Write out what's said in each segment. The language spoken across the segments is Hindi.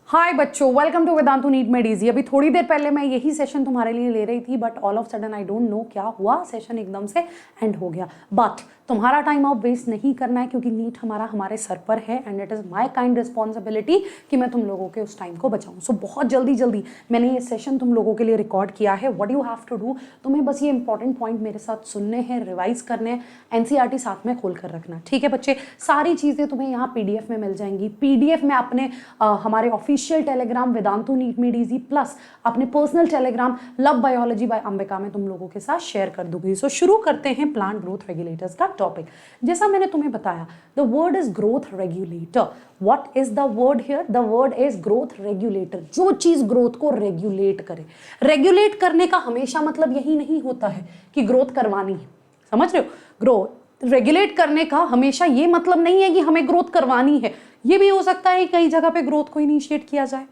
हाय बच्चों, welcome to Vedantu NEET made easy. अभी थोड़ी देर पहले मैं यही सेशन तुम्हारे लिए ले रही थी, but all of sudden I don't know क्या हुआ, सेशन एकदम से एंड हो गया। बट तुम्हारा टाइम आप वेस्ट नहीं करना है, क्योंकि नीट हमारे सर पर है and it is my kind responsibility कि मैं तुम लोगों के उस टाइम को बचाऊँ। सो बहुत जल्दी मैंने ये सेशन तुम लोगों के लिए रिकॉर्ड किया है। What you have to do, तुम्हें बस ये इंपॉर्टेंट पॉइंट मेरे साथ सुनने हैं, रिवाइज करने हैं, एनसीईआरटी साथ में खोल कर रखना। ठीक है बच्चे, सारी चीज़ें तुम्हें यहाँ पीडीएफ में मिल जाएंगी। पीडीएफ में अपने हमारे official Telegram Vedantu NEET made easy plus अपने personal Telegram love biology by Ambika में तुम लोगों के साथ शेयर कर दूंगी। सो शुरू करते हैं प्लांट ग्रोथ रेगुलेटर्स का टॉपिक। जैसा मैंने तुम्हें बताया, the word is growth regulator. What is the word here? The word is growth regulator. जो चीज ग्रोथ को रेगुलेट करे। रेगुलेट करने का हमेशा मतलब यही नहीं होता है कि ग्रोथ करवानी है, समझ रहे हो? ग्रोथ रेगुलेट करने का हमेशा ये मतलब नहीं है कि हमें ग्रोथ करवानी है। ये भी हो सकता है कई जगह पे ग्रोथ को इनिशिएट किया जाए।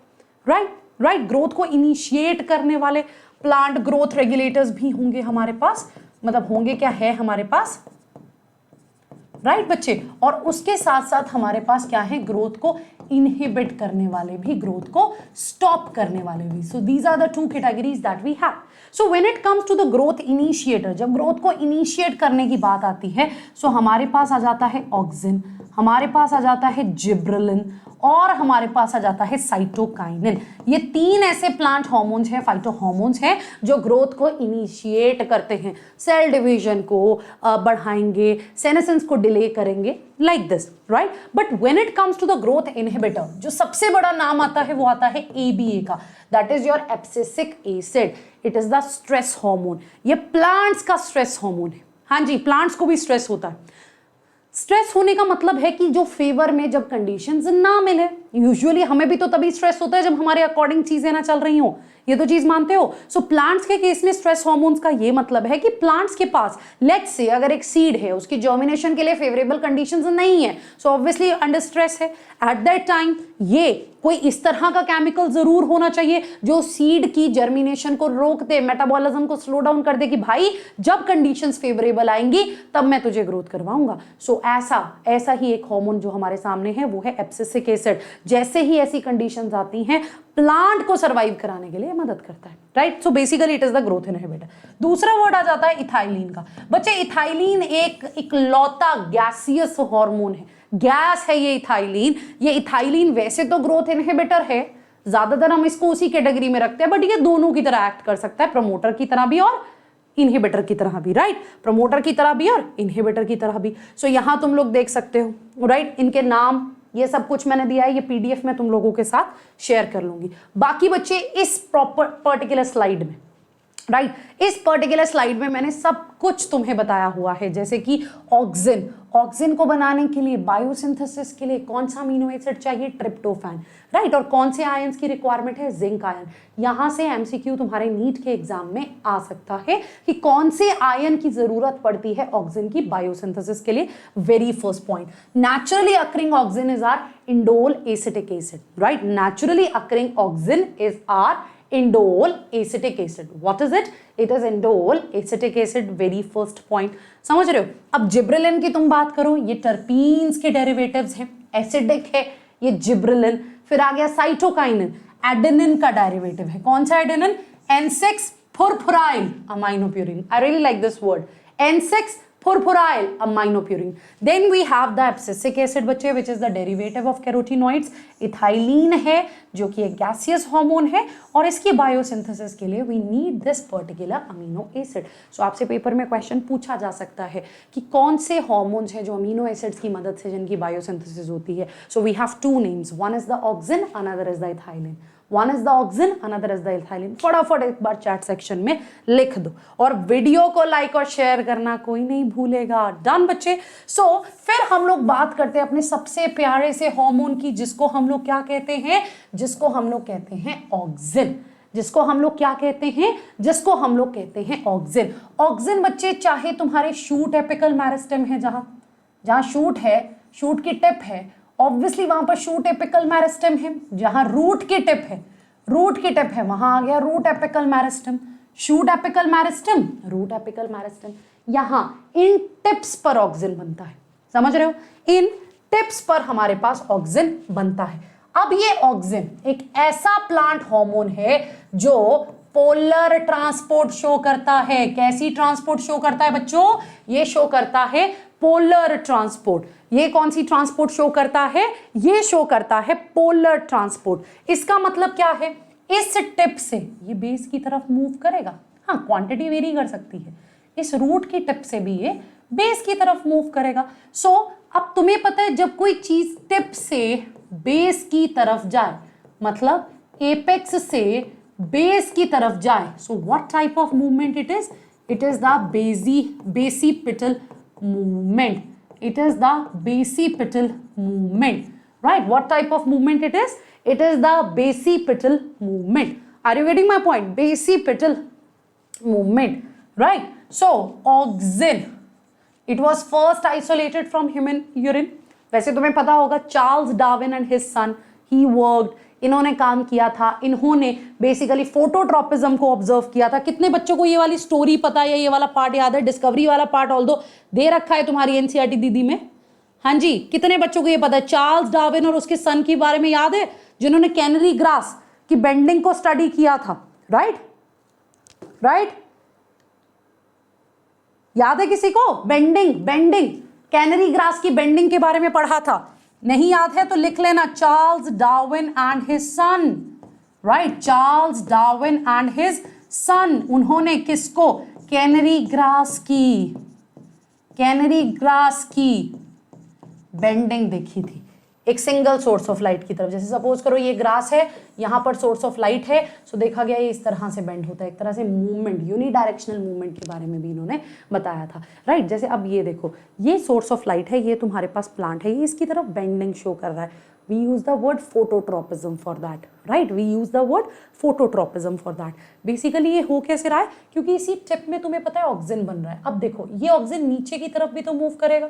राइट। ग्रोथ को इनिशिएट करने वाले प्लांट ग्रोथ रेगुलेटर्स भी होंगे हमारे पास, मतलब होंगे क्या, है हमारे पास, राइट बच्चे। और उसके साथ साथ हमारे पास क्या है, ग्रोथ को इनहिबिट करने वाले भी, ग्रोथ को स्टॉप करने वाले भी। So these are the two categories that we have. So when it comes to the growth initiator, जब ग्रोथ को इनिशिएट करने की बात आती है, सो हमारे पास आ जाता है ऑक्सिन, हमारे पास आ जाता है जिब्रेलिन और हमारे पास आ जाता है साइटोकाइनिन। ये तीन ऐसे प्लांट हार्मोन्स हैं, फाइटोहार्मोन्स हैं, जो ग्रोथ को इनिशिएट करते हैं, सेल डिवीजन को बढ़ाएंगे, सेनेसेंस को डिले करेंगे, like this, right. But when it comes to the growth inhibitor, जो सबसे बड़ा नाम आता है वो आता है ABA का, that is your abscisic acid. It is the stress hormone. ये प्लांट्स का स्ट्रेस हार्मोन है। हाँ जी, प्लांट्स को भी स्ट्रेस होता है। स्ट्रेस होने का मतलब है कि जो फेवर में जब कंडीशंस ना मिले, यूजुअली हमें भी तो तभी स्ट्रेस होता है जब हमारे अकॉर्डिंग चीजें ना चल रही हो, ये तो चीज मानते हो। सो प्लांट्स के केस में स्ट्रेस हार्मोन्स का ये मतलब है कि प्लांट्स के पास, लेट्स से अगर एक सीड है, उसकी जर्मिनेशन के लिए फेवरेबल कंडीशंस नहीं है, सो ऑब्वियसली अंडर स्ट्रेस है। एट दैट टाइम ये कोई इस तरह का केमिकल जरूर होना चाहिए जो सीड की जर्मिनेशन को रोक दे, मेटाबॉलिज्म को स्लो डाउन कर दे, कि भाई जब कंडीशंस फेवरेबल आएंगी तब मैं तुझे ग्रोथ करवाऊंगा। सो ऐसा ही एक हार्मोन जो हमारे सामने है वो है एब्सिसिक एसिड। जैसे ही ऐसी कंडीशंस आती हैं, प्लांट को सर्वाइव कराने के लिए मदद करता है, right. So basically it is the growth inhibitor. दूसरा वर्ड आ जाता है इथाइलिन का। बच्चे इथाइलिन एक इकलौता गैसियस हार्मोन है, गैस है ये इथाइलिन। ये इथाइलिन वैसे तो ग्रोथ इनहिबिटर है, ज्यादातर हम इसको उसी कैटेगरी में रखते हैं, बट ये दोनों की तरह एक्ट कर सकता है, प्रमोटर की तरह भी और इनहिबिटर की तरह भी, राइट। प्रमोटर की तरह भी और इनहिबिटर की तरह भी। सो यहां तुम लोग देख सकते हो, राइट, इनके नाम, ये सब कुछ मैंने दिया है, ये पीडीएफ में तुम लोगों के साथ शेयर कर लूंगी। बाकी बच्चे इस पर्टिकुलर स्लाइड में, राइट, इस पर्टिकुलर स्लाइड में मैंने सब कुछ तुम्हें बताया हुआ है, जैसे कि ऑक्सिन को बनाने के लिए, बायोसिंथेसिस के लिए कौन सा अमीनो एसिड चाहिए, ट्रिप्टोफैन, राइट। और कौन से आयंस की रिक्वायरमेंट है, जिंक आयन। यहां से एमसीक्यू तुम्हारे नीट के एग्जाम में आ सकता है कि कौन से आयन की जरूरत पड़ती है ऑक्सिन की बायोसिंथेसिस के लिए। Very first point, naturally occurring auxin is our indole acetic acid, right. Naturally occurring auxin is our indole acetic acid. What is it? It is indole acetic acid. Very first point. समझ रहे हो? अब जिब्रेलिन की तुम बात करो, ये टर्पीन्स के डेरिवेटिव्स हैं, एसिडिक है ये जिब्रेलिन। फिर आ गया साइटोकाइनिन, एडेनिन का डेरिवेटिव है। कौन सा adenine? N6 फुरफुराइल aminopurine. I really like this word. N6 furfuryl aminopurine. Then we have the abscisic acid बच्चे, which is the derivative of carotenoids. Ethylene है जो कि एक गैसियस हार्मोन है, और इसकी बायोसिंथेसिस के लिए we need this particular amino acid. So आपसे पेपर में क्वेश्चन पूछा जा सकता है कि कौन से हार्मोन्स हैं जो अमीनो एसिड्स की मदद से जिनकी बायोसिंथेसिस होती है। So we have two names. One is the auxin, another is the ethylene. One is the auxin, another is the ethylene. फटाफट एक बार चैट सेक्शन में लिख दो, और वीडियो को लाइक और शेयर करना कोई नहीं भूलेगा। डन बच्चे। सो फिर हम लोग बात करते हैं अपने सबसे प्यारे से हार्मोन की, जिसको हम लोग क्या कहते हैं, जिसको हम लोग कहते हैं ऑक्सिन। जिसको हम लोग क्या कहते हैं, जिसको हम लोग कहते हैं ऑक्सिन। ऑक्सिन बच्चे, चाहे तुम्हारे शूट एपिकल मेरिस्टेम है, जहां शूट है, शूट की टिप है, ऑब्वियसली वहां पर शूट एपिकल मेरिस्टेम है। जहां रूट की टिप है, वहां आ गया root apical meristem. Shoot apical meristem, root apical meristem. यहां इन टिप्स पर ऑक्सिन बनता है, समझ रहे हो? इन टिप्स पर हमारे पास ऑक्सिन बनता है। अब ये ऑक्सिन एक ऐसा प्लांट हार्मोन है जो पोलर ट्रांसपोर्ट शो करता है। कैसी ट्रांसपोर्ट शो करता है बच्चों? ये शो करता है पोलर ट्रांसपोर्ट। ये कौन सी ट्रांसपोर्ट शो करता है? ये शो करता है पोलर ट्रांसपोर्ट। इसका मतलब क्या है? इस टिप से ये बेस की तरफ मूव करेगा। हाँ, क्वांटिटी वेरी कर सकती है। इस रूट की टिप से भी ये बेस की तरफ मूव करेगा। सो अब तुम्हें पता है जब कोई चीज टिप से बेस की तरफ जाए, मतलब एपेक्स से बेस की तरफ जाए, so what type of movement it is? It is the basipetal movement. It is the basipetal movement, right? What type of movement it is? It is the basipital movement. Are you getting my point? Basipital movement, right? So auxin, it was first isolated from human urine. वैसे तुम्हें पता होगा Charles Darwin and his sun, he worked, इन्होंने काम किया था। इन्होंने बेसिकली फोटोट्रॉपिज्म को ऑब्जर्व किया था। कितने बच्चों को ये वाली स्टोरी पता है, ये वाला पार्ट याद है? डिस्कवरी वाला पार्ट ऑल्दो दे रखा है तुम्हारी एनसीईआरटी दीदी में। हाँ जी, कितने बच्चों को ये पता है? चार्ल्स डार्विन और उसके सन के बारे में याद है, जिन्होंने कैनरी ग्रास की बेंडिंग को स्टडी किया था, राइट? राइट, याद है किसी को? बेंडिंग कैनरी ग्रास की बेंडिंग के बारे में पढ़ा था। नहीं याद है तो लिख लेना, Charles Darwin and his sun, right? Charles Darwin and his सन, उन्होंने किसको? कैनरी ग्रास की बेंडिंग देखी थी एक सिंगल सोर्स ऑफ लाइट की तरफ। जैसे सपोज करो ये ग्रास है, यहां पर सोर्स ऑफ लाइट है, सो देखा गया ये इस तरह से बेंड होता है। एक तरह से मूवमेंट, यूनिडायरेक्शनल मूवमेंट के बारे में भी इन्होंने बताया था, राइट? जैसे अब ये देखो, ये सोर्स ऑफ लाइट है, ये तुम्हारे पास प्लांट है, ये इसकी तरफ बेंडिंग शो कर रहा है। We use the word phototropism for that, right? We use the word phototropism for that. Basically ये हो कैसे रहा है? क्योंकि इसी टिप में तुम्हें पता है ऑक्सिन बन रहा है। अब देखो, ये ऑक्सिन नीचे की तरफ भी तो मूव करेगा,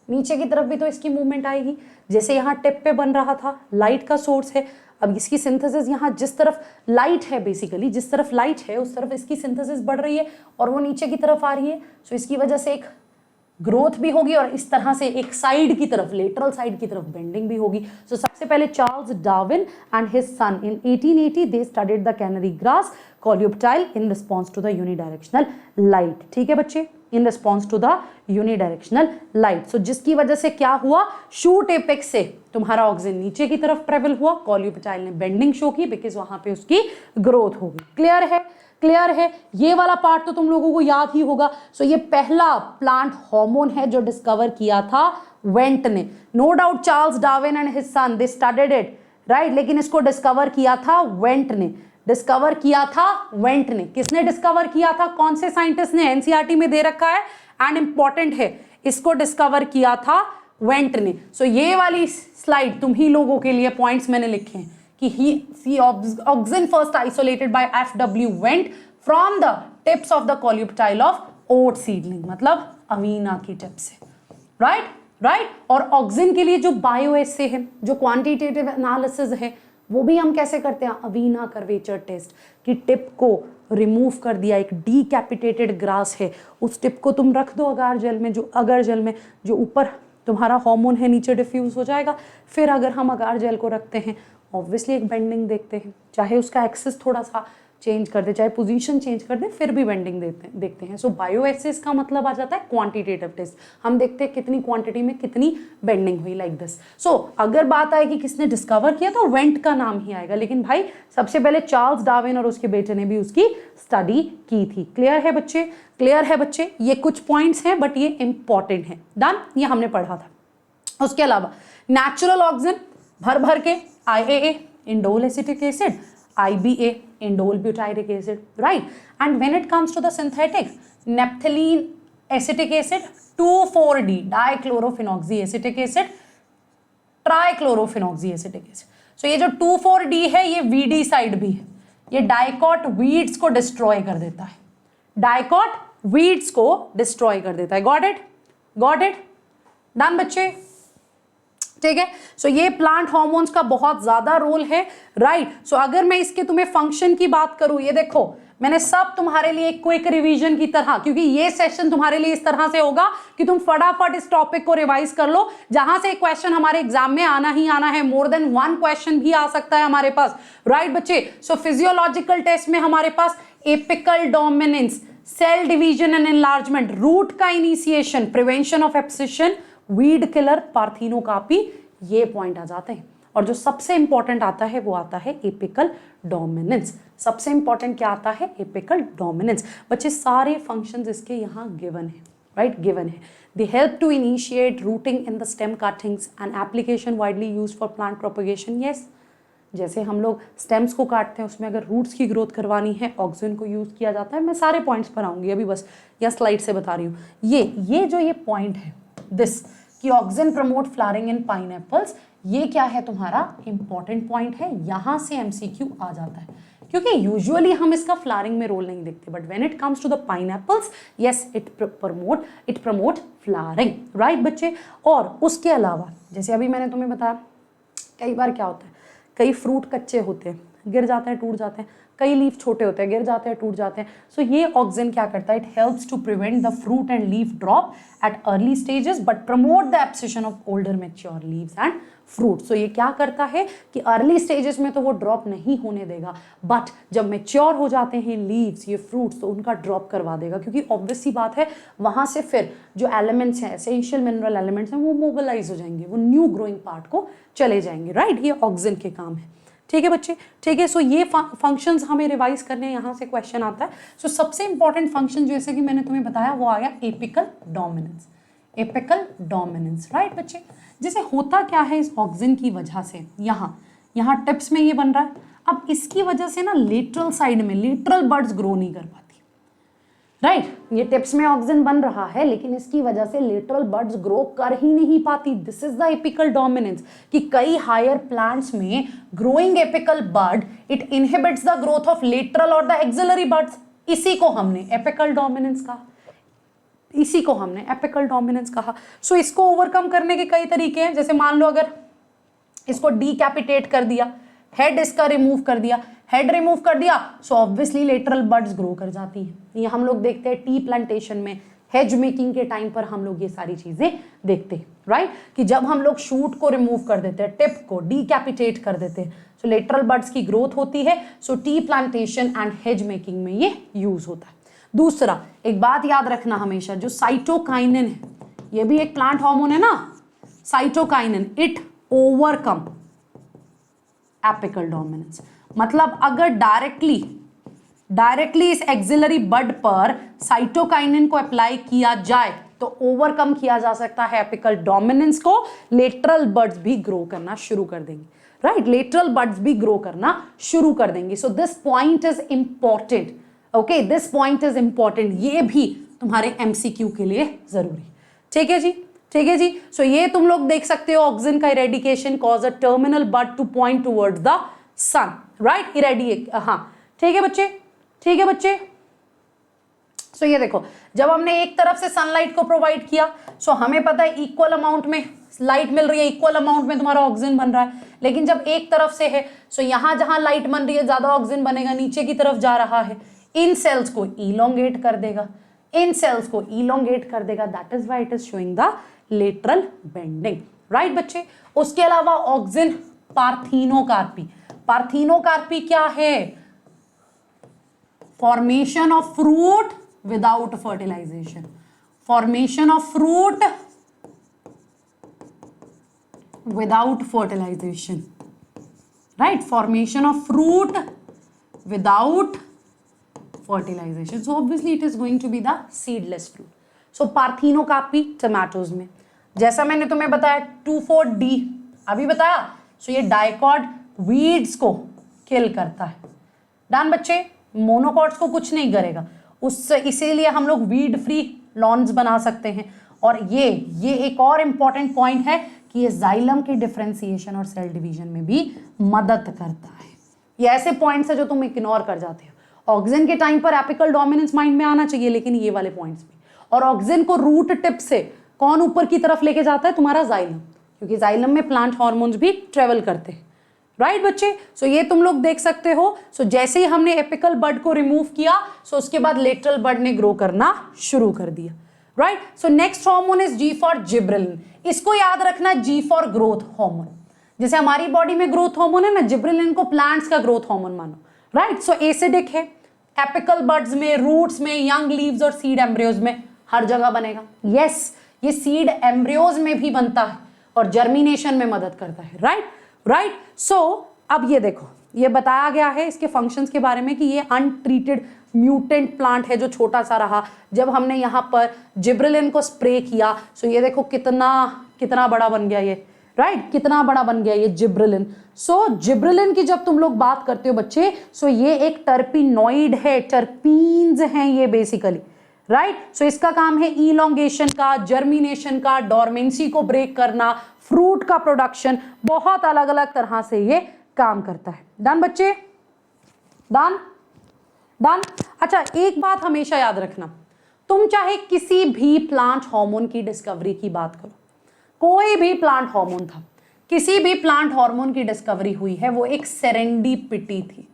नीचे की तरफ भी तो इसकी मूवमेंट आएगी। जैसे यहाँ टिप पे बन रहा था, लाइट का सोर्स है, अब इसकी सिंथेसिस यहाँ जिस तरफ लाइट है, बेसिकली जिस तरफ लाइट है उस तरफ इसकी सिंथेसिस बढ़ रही है और वो नीचे की तरफ आ रही है। सो इसकी वजह से एक ग्रोथ भी होगी और इस तरह से एक साइड की तरफ, लेटरल साइड की तरफ बेंडिंग भी होगी। सो सबसे पहले Charles Darwin and his son in 1880 they studied the canary grass coleoptile in response to the unidirectional light. ठीक है बच्चे, in response to the unidirectional light. So जिसकी वजह से क्या हुआ? शूट एपेक्स से तुम्हारा ऑक्सिन नीचे की तरफ ट्रेवल हुआ, कोल्यूप्टाइल ने बेंडिंग शो की बिकॉज वहां पे उसकी ग्रोथ होगी। क्लियर है? क्लियर है? ये वाला पार्ट तो तुम लोगों को याद ही होगा। सो ये पहला प्लांट हार्मोन है जो डिस्कवर किया था वेंट ने। No doubt Charles Darwin and his son they studied it, right? लेकिन इसको डिस्कवर किया था वेंट ने। डिस्कवर किया था वेंट ने। किसने डिस्कवर किया था? कौन से साइंटिस्ट ने? एनसीईआरटी में दे रखा है एंड इंपॉर्टेंट है, इसको डिस्कवर किया था वेंट ने। सो ये वाली स्लाइड तुम ही लोगों के लिए पॉइंट्स मैंने लिखे हैं कि auxin first isolated by F W Went from the tips of the coleoptile of oat seedling, मतलब अवीना की टिप से, राइट? और ऑक्सिन के लिए जो बायो एसे है, जो क्वांटिटेटिव एनालिसिस है, वो भी हम कैसे करते हैं? अवीना कर्वेचर टेस्ट की टिप को रिमूव कर दिया, एक डीकैपिटेटेड ग्रास है, उस टिप को तुम रख दो अगार जेल में, जो ऊपर तुम्हारा हार्मोन है नीचे डिफ्यूज हो जाएगा। फिर अगर हम अगार जेल को रखते हैं, ऑब्वियसली एक बेंडिंग देखते हैं, चाहे उसका एक्सेस थोड़ा सा चेंज कर दे, चाहे पोजीशन चेंज कर दे, फिर भी बेंडिंग देखते हैं। सो बायो एक्सेस का मतलब आ जाता है क्वांटिटेटिव टेस्ट। हम देखते हैं कितनी क्वांटिटी में कितनी बेंडिंग हुई, लाइक दिस। सो अगर बात आए कि किसने डिस्कवर किया तो वेंट का नाम ही आएगा, लेकिन भाई सबसे पहले चार्ल्स डार्विन और उसके बेटे ने भी उसकी स्टडी की थी। क्लियर है बच्चे? क्लियर है बच्चे? ये कुछ पॉइंट्स हैं बट ये इंपॉर्टेंट है। डन, ये हमने पढ़ा था। उसके अलावा नेचुरल ऑक्सिन भर भर के IAA indole acetic acid, IBA indole butyric acid, right? And when it comes to the synthetic, naphthalene acetic acid, 2,4-D dichlorophenoxyacetic acid, trichlorophenoxyacetic acid. So ये जो 2,4-D है ये VD साइड भी है, ये डाइकॉट वीड्स को डिस्ट्रॉय कर देता है, डाइकॉट वीड्स को डिस्ट्रॉय कर देता है। Got it? Got it? Done बच्चे? ठीक है। सो ये प्लांट हार्मोन्स का बहुत ज्यादा रोल है, राइट? सो अगर मैं इसके तुम्हें फंक्शन की बात करूं, ये देखो मैंने सब तुम्हारे लिए एक क्विक रिवीजन की तरह, क्योंकि ये सेशन तुम्हारे लिए इस तरह से होगा कि तुम फटाफट इस टॉपिक को रिवाइज कर लो, जहां से एक क्वेश्चन हमारे एग्जाम में आना ही आना है, मोर देन वन क्वेश्चन भी आ सकता है हमारे पास, राइट बच्चे। सो फिजियोलॉजिकल टेस्ट में हमारे पास apical dominance, cell division and enlargement, root का initiation, prevention of abscission, weed killer, parthenocarpy, ये पॉइंट आ जाते हैं। और जो सबसे इंपॉर्टेंट आता है वो आता है एपिकल डोमिनेंस। सबसे इंपॉर्टेंट क्या आता है? Apical dominance. बच्चे सारे फंक्शंस इसके यहाँ गिवन है, राइट, गिवन है। They help to initiate rooting in the stem cuttings and application widely used for plant propagation. Yes, जैसे हम लोग स्टेम्स को काटते हैं, उसमें अगर रूट्स की ग्रोथ करवानी है, ऑक्सिन को यूज किया जाता है। मैं सारे पॉइंट्स पर आऊंगी, अभी बस या स्लाइड से बता रही हूँ। ये पॉइंट है दिस कि ऑक्सिन प्रमोट फ्लावरिंग इन पाइनएप्पल्स, ये क्या है तुम्हारा इंपॉर्टेंट पॉइंट है। यहां से एमसीक्यू आ जाता है, क्योंकि यूजुअली हम इसका फ्लावरिंग में रोल नहीं देखते, but when it comes to the pineapples, yes, it promote flowering, right बच्चे। और उसके अलावा जैसे अभी मैंने तुम्हें बताया, कई बार क्या होता है, कई फ्रूट कच्चे होते हैं, गिर जाते हैं, टूट जाते हैं, कई लीफ छोटे होते हैं, गिर जाते हैं, टूट जाते हैं। सो ये ऑक्सिन क्या करता है? It helps to prevent the fruit and leaf drop at early stages but promote the abscission of older mature leaves and fruit. So ये क्या करता है कि अर्ली स्टेजेस में तो वो ड्रॉप नहीं होने देगा, बट जब मैच्योर हो जाते हैं लीव्स, ये फ्रूट्स, तो उनका ड्रॉप करवा देगा, क्योंकि ऑब्वियस सी बात है वहां से फिर जो एलिमेंट्स हैं, एसेंशियल मिनरल एलिमेंट्स हैं, वो मोबिलाइज हो जाएंगे, वो न्यू ग्रोइंग पार्ट को चले जाएंगे, राइट। ये ऑक्सिन के काम है, ठीक है बच्चे, ठीक है। सो ये फंक्शंस हमें रिवाइज करने, यहाँ से क्वेश्चन आता है। सो सबसे इंपॉर्टेंट फंक्शन जैसे कि मैंने तुम्हें बताया वो आ गया apical dominance, apical dominance, right बच्चे। जैसे होता क्या है इस ऑक्सिन की वजह से, यहाँ टिप्स में ये बन रहा है, अब इसकी वजह से ना लेटरल साइड में लेटरल बड्स ग्रो नहीं कर पाती, राइट। ये टिप्स में ऑक्सिन बन रहा है, लेकिन इसकी वजह से लेटरल बड्स ग्रो कर ही नहीं पाती। This is the apical dominance, कि कई हायर प्लांट्स में growing apical bud it inhibits the growth of lateral और द एक्सिलरी बड्स। इसी को हमने एपिकल डोमिनेंस कहा, इसी को हमने एपिकल डोमिनेंस कहा। सो इसको ओवरकम करने के कई तरीके हैं। जैसे मान लो अगर इसको डीकैपिटेट कर दिया, हेड इसका रिमूव कर दिया, हेड रिमूव कर दिया, so obviously lateral buds grow कर जाती हैं। ये हम लोग देखते हैं टी प्लांटेशन में, हेज मेकिंग के टाइम पर हम लोग ये सारी चीजें देखते हैं, राइट, कि जब हम लोग शूट को रिमूव कर देते हैं, टिप को डीकैपिटेट कर देते हैं, सो लेटरल बड्स की ग्रोथ होती है। So tea plantation and hedge making में ये यूज होता है। दूसरा, एक बात याद रखना हमेशा, जो साइटोकाइनिन है, ये भी एक प्लांट हार्मोन है ना, cytokinin, it overcome apical dominance. मतलब अगर डायरेक्टली इस एक्सिलरी बड पर साइटोकाइनिन को अप्लाई किया जाए तो ओवरकम किया जा सकता है एपिकल डोमिनेंस को, लेटरल बड्स भी ग्रो करना शुरू कर देंगे, राइट, लेटरल बड्स भी ग्रो करना शुरू कर देंगे। So this point is important, okay, this point is important, ये भी तुम्हारे एमसीक्यू के लिए जरूरी, ठीक है जी, ठीक है जी। सो ये तुम लोग देख सकते हो, ऑक्सिन का eradication cause a terminal bud to point towards the sun, right, irradiate, हाँ, ठीक है बच्चे, ठीक है बच्चे। सो ये देखो, जब हमने एक तरफ से सनलाइट को प्रोवाइड किया, सो हमें पता है इक्वल अमाउंट में लाइट मिल रही है, इक्वल अमाउंट में तुम्हारा ऑक्सिजन बन रहा है। लेकिन जब एक तरफ से है, सो यहां जहां लाइट बन रही है ज्यादा ऑक्सिजन बनेगा, नीचे की तरफ जा रहा है, इन सेल्स को इलोंगेट कर देगा, इन सेल्स को इलोंगेट कर देगा, that is why it is showing the lateral bending, right बच्चे। उसके अलावा ऑक्सिन पार्थिनोकार्पी, पार्थिनोकार्पी क्या है? Formation of fruit without fertilisation, formation of fruit without fertilisation, right, formation of fruit without fertilization. So obviously it is going to be the seedless fruit. So parthenocarpy tomatoes में, जैसा मैंने तुम्हें बताया 2,4-D अभी बताया, सो ये डाइकॉट वीड्स को किल करता है। डन बच्चे, मोनोकॉट्स को कुछ नहीं करेगा, उससे इसीलिए हम लोग वीड फ्री लॉन्स बना सकते हैं। और ये एक और इंपॉर्टेंट पॉइंट है कि ये जाइलम के डिफरेंशिएशन और सेल डिवीजन में भी मदद करता है। ये ऐसे पॉइंट्स है जो तुम इग्नोर कर जाते हो। ऑक्सिन के टाइम पर एपिकल डोमिनेंस माइंड में आना चाहिए, लेकिन ये वाले पॉइंट्स भी। और ऑक्सिन को रूट टिप से कौन ऊपर की तरफ लेके जाता है? तुम्हारा जाइलम, क्योंकि जाइलम में प्लांट हार्मोन्स भी ट्रेवल करते हैं, राइट बच्चे, सो ये तुम लोग देख सकते हो। सो जैसे ही हमने एपिकल बड को रिमूव किया, सो उसके बाद लेटरल बड ने ग्रो करना शुरू कर दिया। Right, so next hormone is G for gibberellin. इसको याद रखना, जी फॉर ग्रोथ हार्मोन। जैसे हमारी बॉडी में ग्रोथ हार्मोन है ना, जिब्रेलिन को प्लांट्स का ग्रोथ हार्मोन मानो। राइट, सो एसिडिक है, एपिकल बड्स में, रूट्स में, यंग लीव्स और सीड एम्ब्रियोज में हर जगह बनेगा। यस, ये सीड एम्ब्रियोज में भी बनता है और जर्मिनेशन में मदद करता है। राइट, सो अब ये देखो, ये बताया गया है इसके फंक्शंस के बारे में कि ये अनट्रीटेड म्यूटेंट प्लांट है जो छोटा सा रहा। जब हमने यहाँ पर जिब्रेलिन को स्प्रे किया, सो ये देखो कितना बड़ा बन गया ये। राइट, कितना बड़ा बन गया ये जिब्रेलिन। सो जिब्रेलिन की जब तुम लोग बात करते हो बच्चे, सो ये एक टर्पिनॉइड है, टर्पीन्स हैं ये बेसिकली। राइट, सो इसका काम है इलोंगेशन का, जर्मिनेशन का, डोरमेंसी को ब्रेक करना, फ्रूट का प्रोडक्शन, बहुत अलग अलग तरह से ये काम करता है। डन बच्चे, डन। अच्छा, एक बात हमेशा याद रखना, तुम चाहे किसी भी प्लांट हार्मोन की डिस्कवरी की बात करो, कोई भी प्लांट हार्मोन था, किसी भी प्लांट हार्मोन की डिस्कवरी हुई है, वो एक सेरेंडीपिटी थी।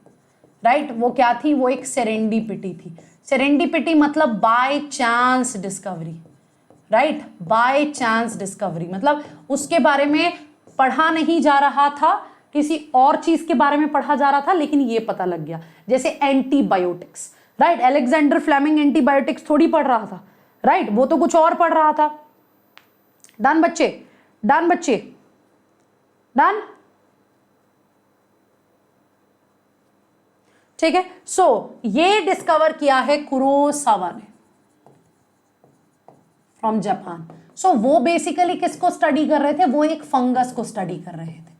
राइट, वो क्या थी? वो एक सेरेंडीपिटी थी। सेरेंडीपिटी मतलब by chance discovery. Right, by chance discovery मतलब उसके बारे में पढ़ा नहीं जा रहा था, किसी और चीज के बारे में पढ़ा जा रहा था, लेकिन ये पता लग गया। जैसे antibiotics. Right, Alexander Fleming antibiotics थोड़ी पढ़ रहा था। राइट, वो तो कुछ और पढ़ रहा था। डन बच्चे, डन। ठीक है, सो ये डिस्कवर किया है कुरोसावा ने फ्रॉम जापान। सो वो बेसिकली किसको स्टडी कर रहे थे? वो एक फंगस को स्टडी कर रहे थे।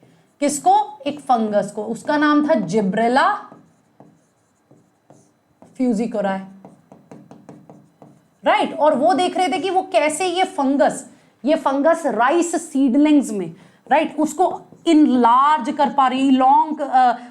किसको? एक फंगस को। उसका नाम था जिब्रेला फ्यूजिकोराई। राइट, और वो देख रहे थे कि वो कैसे ये फंगस राइस सीडलिंग्स में, राइट, उसको इनलार्ज कर पा रही,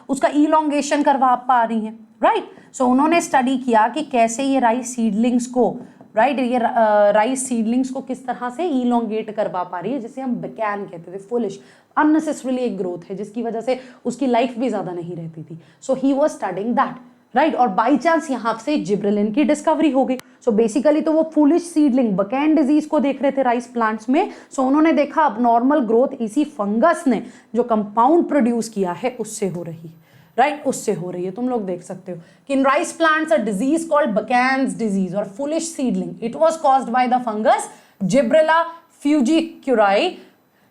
उसका इलोंगेशन करवा पा रही है। राइट, सो उन्होंने स्टडी किया कि कैसे ये राइस सीडलिंग्स को, राइट, ये राइस सीडलिंग्स को किस तरह से इलोंगेट करवा पा रही है, जिसे हम बकैन कहते थे, फुलिश, अननेसेसरीली एक ग्रोथ है जिसकी वजह से उसकी लाइफ भी ज्यादा नहीं रहती थी। So he was studying that. Right, और बाई चांस यहाँ से जिब्रेलिन की डिस्कवरी हो गई। सो बेसिकली तो वो फुलिश सीडलिंग बकैन डिजीज को देख रहे थे राइस प्लांट्स में। सो उन्होंने देखा अब नॉर्मल ग्रोथ इसी फंगस ने जो कंपाउंड प्रोड्यूस किया है उससे हो रही है। राइट, उससे हो रही है। तुम लोग देख सकते हो कि in rice plants a disease called bakanae disease और foolish seedling, it was caused by the fungus Gibberella fujikuroi.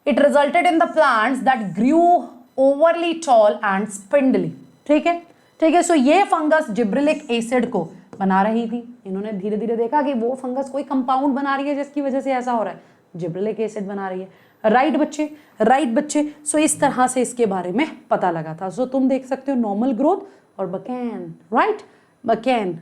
It resulted in the plants that grew overly tall and spindly. ठीक है, सो ये फंगस जिब्रेलिक एसिड को बना रही थी। इन्होंने धीरे धीरे देखा कि वो फंगस कोई कंपाउंड बना रही है जिसकी वजह से ऐसा हो रहा है, जिब्रेलिक एसिड बना रही है। राइट बच्चे, सो इस तरह से इसके बारे में पता लगा था। सो तुम देख सकते हो नॉर्मल ग्रोथ और बकैन, राइट, बकैन।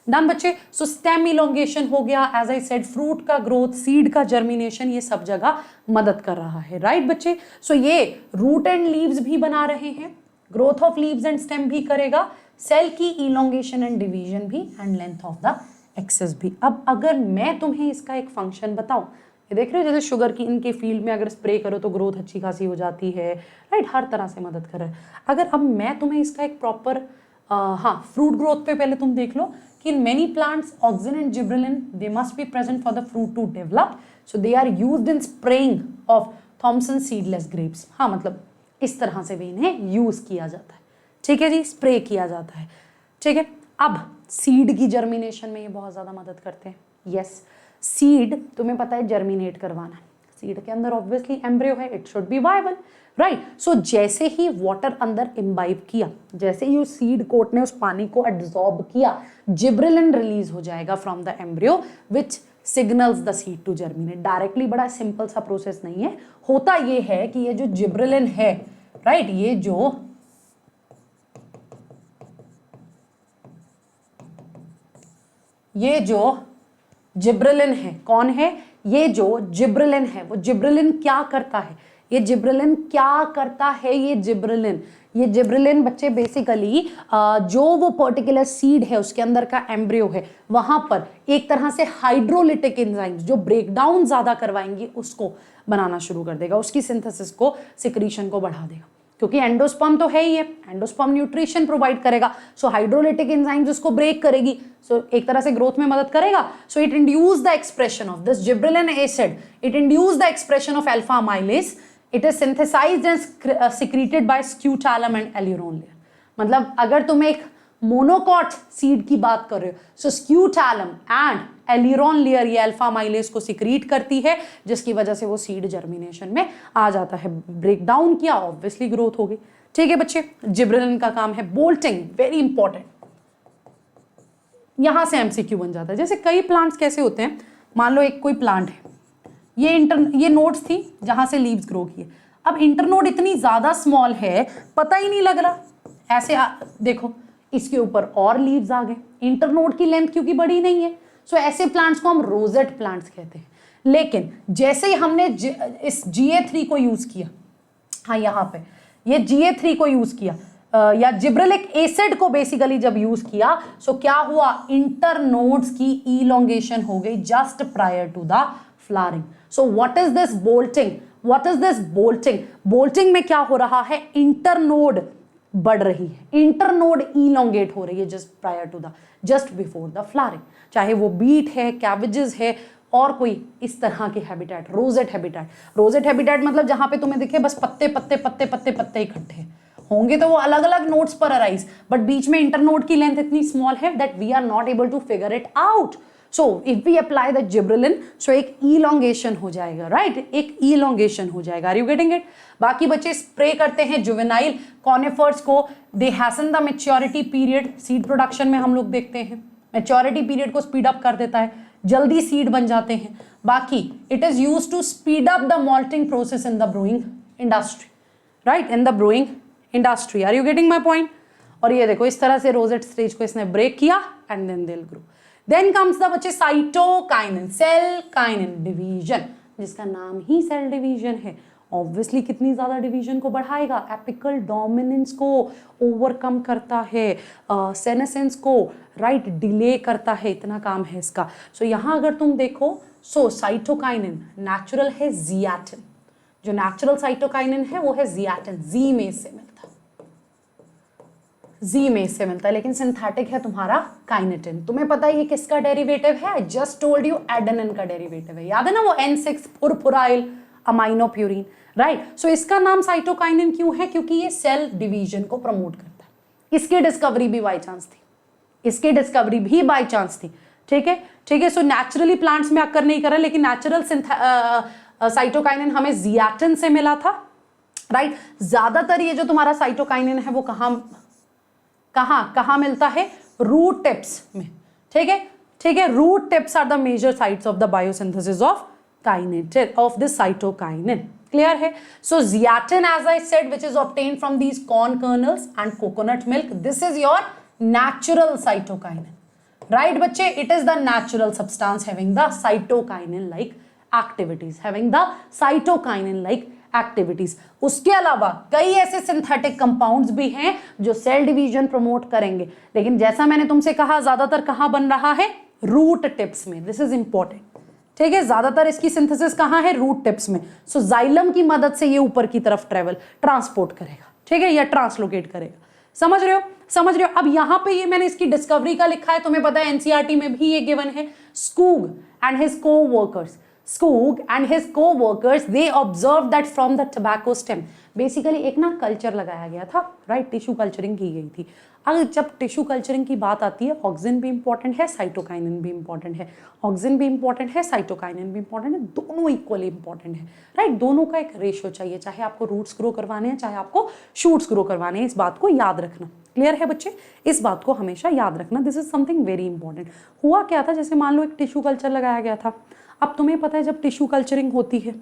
डन बच्चे, सो स्टेम इलोंगेशन हो गया, एज आई सेड, फ्रूट का ग्रोथ, सीड का जर्मिनेशन, ये सब जगह मदद कर रहा है। राइट बच्चे, सो ये रूट एंड लीव्स भी बना रहे हैं, growth of leaves and stem भी करेगा, सेल की इलोंगेशन एंड डिवीजन भी, and length of the axes भी। अब अगर मैं तुम्हें इसका एक फंक्शन बताऊं, ये देख रहे हो जैसे शुगर की इनके फील्ड में अगर स्प्रे करो तो ग्रोथ अच्छी खासी हो जाती है। राइट, हर तरह से मदद कर रहा है। अगर अब मैं तुम्हें इसका एक प्रॉपर फ्रूट ग्रोथ पे पहले तुम देख लो कि in many plants auxin and gibberellin they must be present for the fruit to develop, so they are used in spraying of Thompson seedless grapes. हाँ, मतलब इस तरह से भी इन्हें यूज किया जाता है। ठीक है जी, स्प्रे किया जाता है। ठीक है, अब सीड की जर्मिनेशन में ये बहुत ज्यादा मदद करते हैं। यस, सीड तुम्हें पता है जर्मिनेट करवाना, सीड के अंदर ऑब्वियसली एम्ब्रियो है, it should be viable. Right, so जैसे ही वाटर अंदर इम्बाइब किया, जैसे ही उस सीड कोट ने उस पानी को एब्जॉर्ब किया, जिब्रेलिन रिलीज हो जाएगा from the embryo which signals the seed to germinate. Directly, बड़ा सिंपल सा प्रोसेस नहीं है। होता ये है कि ये जो जिब्रेलिन है, राइट, ये जो जिब्रेलिन है, कौन है? ये जो जिब्रेलिन है, वो जिब्रेलिन क्या करता है? ये जिब्रेलिन बच्चे बेसिकली जो वो पर्टिकुलर सीड है उसके अंदर का एम्ब्रियो है, वहां पर एक तरह से हाइड्रोलिटिक एंजाइम्स जो ब्रेकडाउन ज्यादा करवाएंगी उसको बनाना शुरू कर देगा, उसकी सिंथेसिस को, सिक्रीशन को बढ़ा देगा। क्योंकि एंडोस्पर्म तो है ही है, एंडोस्पर्म न्यूट्रिशन प्रोवाइड करेगा, सो हाइड्रोलिटिक एंजाइम्स उसको ब्रेक करेगी, सो एक तरह से ग्रोथ में मदद करेगा. So it induce the expression of this gibberellin acid, it induce the expression of alpha amylase, it is synthesized and secreted by scutellum and aleurone layer. मतलब अगर तुम एक मोनोकॉट सीड की बात कर रहे हो, सो स्क्यूटैलम एंड एल्यूरोन लेयर ये अल्फा माइलेज को सिक्रीट करती है, जिसकी वजह से वो सीड जर्मिनेशन में आ जाता है. ब्रेक डाउन किया, ऑब्वियसली ग्रोथ हो गई. ठीक है बच्चे, जिब्रेलिन का काम है बोल्टिंग, वेरी इंपॉर्टेंट. यहां से एमसीक्यू बन जाता है. जैसे कई प्लांट्स कैसे होते हैं, मान लो एक कोई प्लांट है, ये नोड्स थी जहां से लीव्स ग्रो किए. अब इंटरनोड इतनी ज्यादा स्मॉल है, पता ही नहीं लग रहा. ऐसे देखो, इसके ऊपर और लीव्स आ गए. इंटरनोड की लेंथ क्योंकि बड़ी नहीं है, सो ऐसे प्लांट्स को हम रोजेट प्लांट्स कहते हैं. लेकिन जैसे ही हमने इस GA3 को यूज किया, हाँ यहाँ पे ये GA3 को यूज किया, या जिब्रेलिक एसिड को बेसिकली जब यूज किया, सो क्या हुआ, इंटरनोड्स की इलोंगेशन हो गई just prior to the flowering. So what is this bolting, what is this bolting, bolting में क्या हो रहा है, इंटरनोड बढ़ रही है, इंटरनोड इलोंगेट हो रही है जस्ट बिफोर द फ्लावरिंग. चाहे वो बीट है, कैबेजेस है, और कोई इस तरह के habitat, rosette habitat. Rosette habitat मतलब जहां पे तुम्हें दिखे बस पत्ते पत्ते पत्ते पत्ते पत्ते इकट्ठे होंगे, तो वो अलग अलग नोड्स पर अराइज, बट बीच में इंटरनोड की लेंथ इतनी स्मॉल है that we are not able to figure it out. So if we apply the gibberellin, so एक इलोंगेशन हो जाएगा, राइट, एक इलोंगेशन हो जाएगा. Are you getting it? बाकी बच्चे स्प्रे करते हैं जुवेनाइल कॉनिफर्स को, they hasten the maturity period. Seed production में हम लोग देखते हैं मैच्योरिटी पीरियड को स्पीड अप कर देता है, जल्दी सीड बन जाते हैं. बाकी it is used to speed up the malting process in the brewing industry, right, in the brewing industry. Are you getting my point? और ये देखो इस तरह से रोजेट स्टेज को इसने ब्रेक किया and then they will grow. Then comes the बच्चे साइटोकाइनिन, सेल काइनिन डिवीजन, जिसका नाम ही सेल डिवीजन है. ऑब्वियसली कितनी ज्यादा डिवीजन को बढ़ाएगा, एपिकल डोमिनेंस को ओवरकम करता है, सेनेसेंस को राइट डिले करता है, इतना काम है इसका. सो यहां अगर तुम देखो, सो साइटोकाइनिन नेचुरल है जियाटिन, जो नेचुरल साइटोकाइनिन है वो है जियाटिन, जी में से मिलता है, जी में से मिलता है, लेकिन सिंथेटिक है तुम्हारा काइनेटिन. तुम्हें पता है ये किसका डेरिवेटिव है, जस्ट टोल्ड यू, एडेनिन का डेरिवेटिव है. याद है ना वो N6 फुरफुराइल अमाइनोप्यूरिन, राइट. सो इसका नाम साइटोकाइनिन क्यों है, क्योंकि ये सेल डिवीजन को प्रमोट करता है. इसकी डिस्कवरी भी बाय चांस थी, इसकी डिस्कवरी भी बाय चांस थी. ठीक है, ठीक है. सो नेचुरली प्लांट्स में अक्कर नहीं कर रहा, लेकिन नेचुरल साइटोकाइनिन हमें जियाटिन से मिला था, राइट. ज्यादातर ये जो तुम्हारा साइटोकाइनिन है वो कहां मिलता है, रूट टिप्स में. ठीक है, ठीक है. Root tips are the major sites of the biosynthesis of kinetin, of this cytokinin. Clear है? So zeatin, as I said, which is obtained from these corn kernels and coconut milk, this is your natural cytokinin, right बच्चे? It is the natural substance having the cytokinin like activities, having the cytokinin like activities. उसके अलावा कई ऐसे सिंथेटिक कंपाउंड्स भी हैं जो सेल डिवीजन प्रमोट करेंगे, लेकिन जैसा मैंने तुमसे कहा ज्यादातर कहां बन रहा है, रूट टिप्स में. This is important. ठीक है, ज्यादातर इसकी सिंथेसिस कहां है, रूट टिप्स में. सो जाइलम की मदद से ये ऊपर की तरफ ट्रांसपोर्ट करेगा, ठीक है, या ट्रांसलोकेट करेगा. समझ रहे हो, समझ रहे हो? अब यहां पे ये मैंने इसकी डिस्कवरी का लिखा है, तुम्हें पता है एनसीईआरटी में भी ये गिवन है. Skoog and his co-workers, Skoog and his co-workers, they observed that from the tobacco stem, basically एक ना कल्चर लगाया गया था, राइट, टिश्यू कल्चरिंग की गई थी. अगर जब टिश्यू कल्चरिंग की बात आती है, ऑक्सिन भी इंपॉर्टेंट है, साइटोकाइनिन भी इंपॉर्टेंट है, ऑक्सिन भी इंपॉर्टेंट है, साइटोकाइनिन भी इंपॉर्टेंट है, दोनों इक्वली इंपॉर्टेंट है, राइट. दोनों का एक रेशियो चाहिए, चाहे आपको रूट्स ग्रो करवाने हैं, चाहे आपको शूट्स ग्रो करवाने हैं. इस बात को याद रखना. क्लियर है बच्चे? इस बात को हमेशा याद रखना. This is something very important. हुआ क्या था, जैसे मान लो एक टिश्यू कल्चर लगाया गया था. अब तुम्हें पता है जब टिश्यू कल्चरिंग होती है,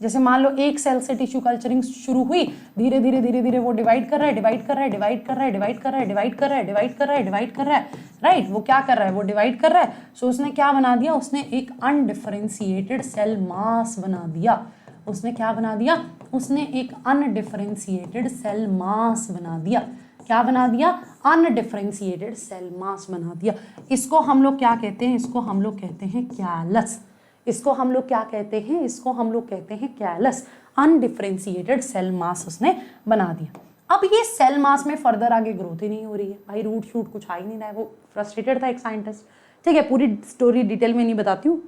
जैसे मान लो एक सेल से टिश्यू कल्चरिंग शुरू हुई, धीरे धीरे धीरे धीरे वो डिवाइड कर रहा है, डिवाइड कर रहा है, डिवाइड कर रहा है, डिवाइड कर रहा है, डिवाइड कर रहा है, डिवाइड कर रहा है, डिवाइड कर रहा है, राइट. वो क्या कर रहा है, वो डिवाइड कर रहा है. सो उसने क्या बना दिया, उसने एक अनडिफरेंशिएटेड सेल मास बना दिया. उसने क्या बना दिया, उसने एक अनडिफरेंशिएटेड सेल मास बना दिया. क्या बना दिया, अनडिफरेंशिएटेड सेल मास बना दिया. इसको हम लोग क्या कहते हैं, इसको हम लोग कहते हैं कैलस. इसको हम लोग क्या कहते हैं, इसको हम लोग कहते हैं कैलस. अनडिफरेंशिएटेड सेल मास उसने बना दिया। अब ये सेल मास में फर्दर आगे ग्रोथ ही नहीं हो रही है भाई, रूट शूट कुछ आ ही नहीं रहा है। वो फ्रस्ट्रेटेड था एक साइंटिस्ट, ठीक है, पूरी स्टोरी डिटेल में नहीं बताती हूँ।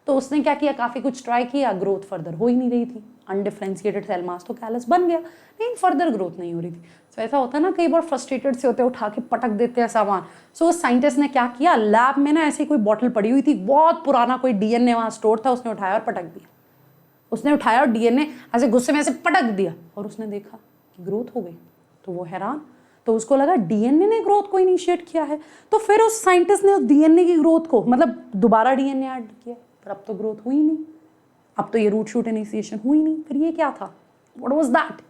तो उसने क्या किया, काफ़ी कुछ ट्राई किया, ग्रोथ फर्दर हो ही नहीं रही थी। अनडिफरेंशिएटेड सेल मास तो कैलस बन गया, लेकिन फर्दर ग्रोथ नहीं हो रही थी। तो ऐसा होता है ना, कई बार फ्रस्ट्रेटेड से होते हैं, उठा के पटक देते हैं सामान। सो उस साइंटिस्ट ने क्या किया, लैब में ना ऐसी कोई बॉटल पड़ी हुई थी, बहुत पुराना कोई डीएनए वहाँ स्टोर था, उसने उठाया और पटक दिया। उसने उठाया और डीएनए ऐसे गुस्से में ऐसे पटक दिया और उसने देखा कि ग्रोथ हो गई। तो वो हैरान, तो उसको लगा डीएनए ने ग्रोथ को इनिशिएट किया है। तो फिर उस साइंटिस्ट ने उस डीएनए की ग्रोथ को मतलब दोबारा डीएनए ऐड किया, पर अब तो ग्रोथ हुई नहीं, अब तो ये रूट शूट इनिशिएशन हुई नहीं। फिर ये क्या था, what was that,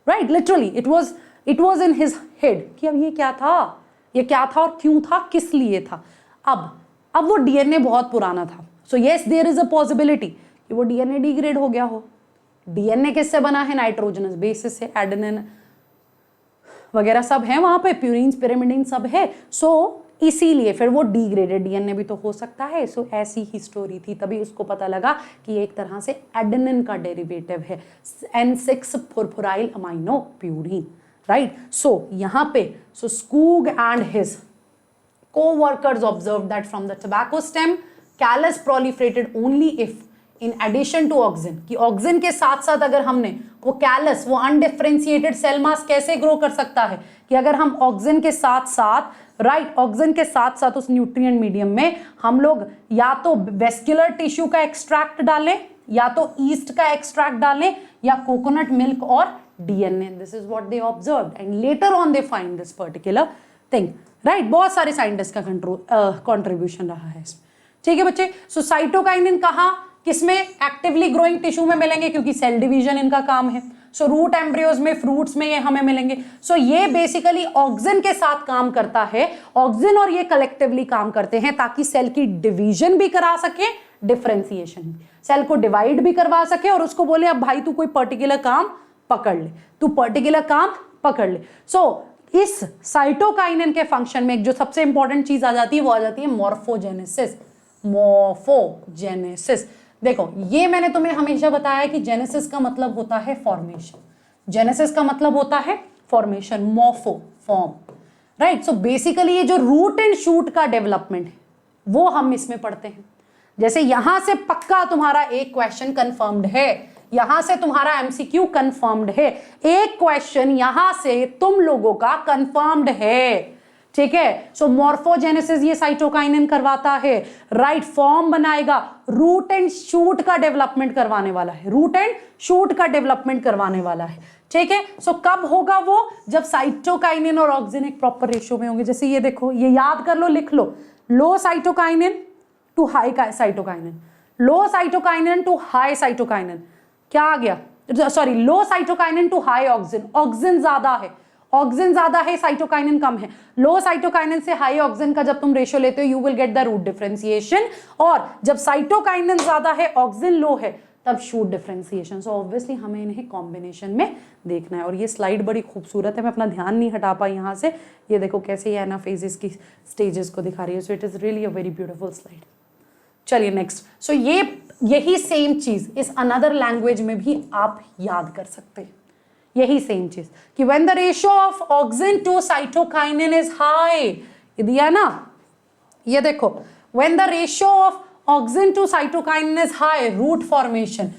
right? Literally it was in his head कि अब ये क्या था, ये क्या था और क्यों था, किस लिए था। अब वो डीएनए बहुत पुराना था। So yes, there is a possibility कि वो डीएनए डिग्रेड हो गया हो। डीएनए किससे बना है, नाइट्रोजनस बेसिस से, एडेनिन वगैरह सब है वहां पे, प्यूरिन पिरिमिडिन सब है। सो इसीलिए फिर वो डिग्रेडेड डीएनए भी तो हो सकता है। सो ऐसी ही स्टोरी थी, तभी उसको पता लगा कि ये एक तरह से एडेनिन का डेरिवेटिव है, N6 furfuryl amino purine, right? So यहाँ पे so Skoog and his co-workers observed that from the tobacco stem callus proliferated only if in addition to auxin, कि ऑक्सिन के साथ साथ अगर हमने वो कैलस, वो अनडिफरेंशिएटेड सेल मास कैसे ग्रो कर सकता है कि अगर हम ऑक्सिन के साथ साथ, राइट, ऑक्सिन के साथ साथ उस न्यूट्रिएंट मीडियम में हम लोग या तो वेस्कुलर टिश्यू का एक्सट्रैक्ट डालें, या तो ईस्ट का एक्सट्रैक्ट डालें, या कोकोनट मिल्क और DNA. This is what they observed and later on they find this particular thing, right? बहुत सारे साइंटिस्ट का कंट्रीब्यूशन रहा है इसमें, ठीक है बच्चे? सो साइटोकाइनिन कहाँ, किसमें, एक्टिवली ग्रोइंग टिश्यू में मिलेंगे क्योंकि सेल डिवीजन इनका काम है। सो रूट एम्ब्रियोज में, फ्रूट्स में ये हमें मिलेंगे। सो ये बेसिकली ऑक्सिन के साथ काम करता है, ऑक्सिन और ये कलेक्टिवली काम करते हैं ताकि सेल की डिवीजन भी करा सके, डिफरेंशिएशन भी, सेल को डिवाइड भी करवा सके और उसको बोले अब भाई तू कोई पर्टिकुलर काम पकड़ ले, तू पर्टिकुलर काम पकड़ ले। सो इस साइटोकाइनिन के फंक्शन में एक जो सबसे इंपॉर्टेंट चीज आ जाती है वो आ जाती है मॉर्फोजेनेसिस। मॉर्फोजेनेसिस, देखो ये मैंने तुम्हें हमेशा बताया कि जेनेसिस का मतलब होता है फॉर्मेशन, जेनेसिस का मतलब होता है formation, morpho form, right? So basically ये जो रूट एंड शूट का डेवलपमेंट है वो हम इसमें पढ़ते हैं। जैसे यहां से पक्का तुम्हारा एक क्वेश्चन कंफर्म्ड है, यहां से तुम्हारा एमसीक्यू कंफर्म्ड है, एक क्वेश्चन यहां से तुम लोगों का कंफर्म्ड है, ठीक है? सो मॉर्फोजेनेसिस ये साइटोकाइनिन करवाता है, राइट? फॉर्म बनाएगा, रूट एंड शूट का डेवलपमेंट करवाने वाला है, रूट एंड शूट का डेवलपमेंट करवाने वाला है, ठीक है? सो कब होगा वो, जब साइटोकाइनिन और ऑक्सिन एक प्रॉपर रेशियो में होंगे। जैसे ये देखो, ये याद कर लो, लिख लो, लो cytokinin to high cytokinin, low cytokinin to high cytokinin, क्या आ गया, sorry, low cytokinin to high auxin, auxin ज्यादा है, ऑक्सिन ज्यादा है, साइटोकाइनिन कम है। लो साइटोकाइनिन से हाई ऑक्सिन का जब तुम रेशियो लेते हो you will get the root differentiation, और जब साइटोकाइनिन ज्यादा है ऑक्सिन लो है तब शूट डिफरेंशिएशन। सो ऑब्वियसली हमें इन्हें कॉम्बिनेशन में देखना है। और ये स्लाइड बड़ी खूबसूरत है, मैं अपना ध्यान नहीं हटा पाई यहाँ से, ये देखो कैसे ये एनाफेजेस की स्टेजेस को दिखा रही है। So it is really a very beautiful slide. चलिए नेक्स्ट। सो यही सेम चीज इस अनदर लैंग्वेज में भी आप याद कर सकते हैं, यही सेम चीज कि when the ratio of auxin to cytokinin is high, दिया ना, ये देखो, when the ratio of auxin to cytokinin is high, root formation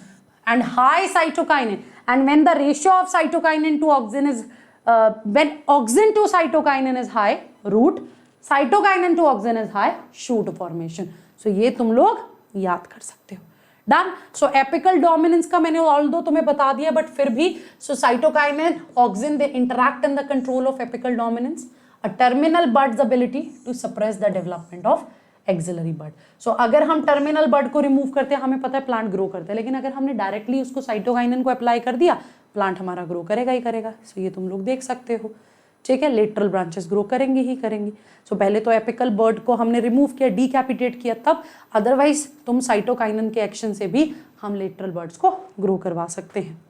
and high cytokinin, and when the ratio of cytokinin to auxin is when auxin to cytokinin is high, root, cytokinin to auxin is high, shoot formation. So ये तुम लोग याद कर सकते हो। डन। सो एपिकल डोमिनेंस का मैंने ऑल्दो तुम्हें बता दिया, बट फिर भी, so cytokinin, auxin, they interact in the control of apical dominance, a terminal bud's ability to suppress the development of axillary bud. So अगर हम टर्मिनल बर्ड को रिमूव करते हैं, हमें पता है प्लांट ग्रो करता है, लेकिन अगर हमने डायरेक्टली उसको साइटोकाइनिन को अप्लाई कर दिया, प्लांट हमारा ग्रो करेगा ही करेगा। सो ये तुम लोग देख सकते हो, ठीक है? लेटरल ब्रांचेस ग्रो करेंगे ही करेंगे। सो पहले तो एपिकल बर्ड को हमने रिमूव किया, डीकैपिटेट किया तब, अदरवाइज तुम साइटोकाइनिन के एक्शन से भी हम लेटरल बर्ड्स को ग्रो करवा सकते हैं,